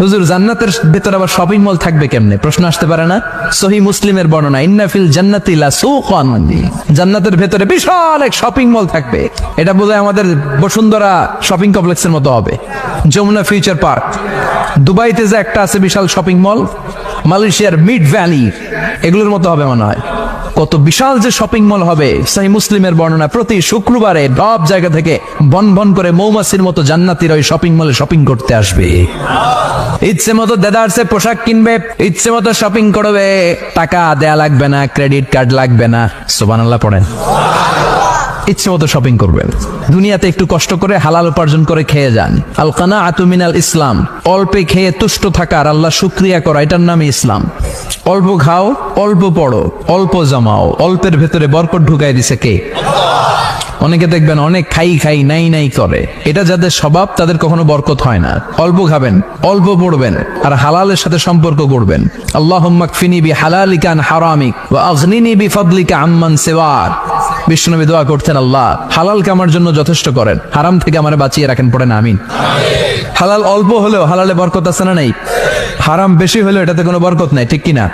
হুজুর জান্নাতের ভেতরে আবার শপিং মল থাকবে কেমনে? প্রশ্ন আসতে পারে না? সহিহ মুসলিমের বর্ণনা, ইন্না ফিল জান্নাতি লাসুকান, জান্নাতের ভেতরে বিশাল এক শপিং মল থাকবে। এটা বোধহয় আমাদের বসুন্ধরা শপিং কমপ্লেক্সের মতো হবে, যমুনা ফিউচার পার্ক। দুবাইতে যে একটা আছে বিশাল শপিং মল, মালয়েশিয়ার মিড ভ্যালি, এগুলোর মতো হবে মনে হয়। কত বিশাল যে শপিং মল হবে। সহিহ মুসলিমের বর্ণনা, প্রতি শুক্রবারে সব জায়গা থেকে বন বন করে মৌমাছির মতো জান্নাতীরা ওই শপিং মলে শপিং করতে আসবে। ইচ্ছে মতো দেদারসে পোশাক কিনবে, ইচ্ছে মতো শপিং করবে, টাকা দেয়া লাগবে না, ক্রেডিট কার্ড লাগবে না। সুবহানাল্লাহ পড়েন। ইচ্ছে মতো শপিং করবেন। দুনিয়াতে একটু কষ্ট করে হালাল উপার্জন করে খেয়ে যান। আল কানাআতু মিনাল ইসলাম, অল্পে খেয়ে তুষ্ট থাকার, আল্লাহ শুকরিয়া করা, এটার নামই ইসলাম। অল্প খাও, অল্প পড়ো, অল্প জমাও, অল্পের ভেতরে বরকত ঢুকাই দিছে কে? অনেকে দেখবেন অনেক খাই খাই নাই নাই করে, এটা যাদের স্বভাব তাদের কখনো বরকত হয় না। অল্প খাবেন, অল্প পড়বেন, আর হালালের সাথে সম্পর্ক করবেন। আল্লাহুম্মা কফিনি বিহালালিকা আন হারামিক ওয়া আগনিনি বিফাদলিকা আম্মান সিওয়াক। বিষ্ণুনবী দোয়া করতেন, আল্লাহ হালালকে আমার জন্য যথেষ্ট করেন, হারাম থেকে আমারে বাঁচিয়ে রাখেন। পড়েন আমিন। হালাল অল্প হলেও হালালে বরকত আছে না নাই? হারাম বেশি হলেও এটাতে কোনো বরকত নাই, ঠিক কিনা?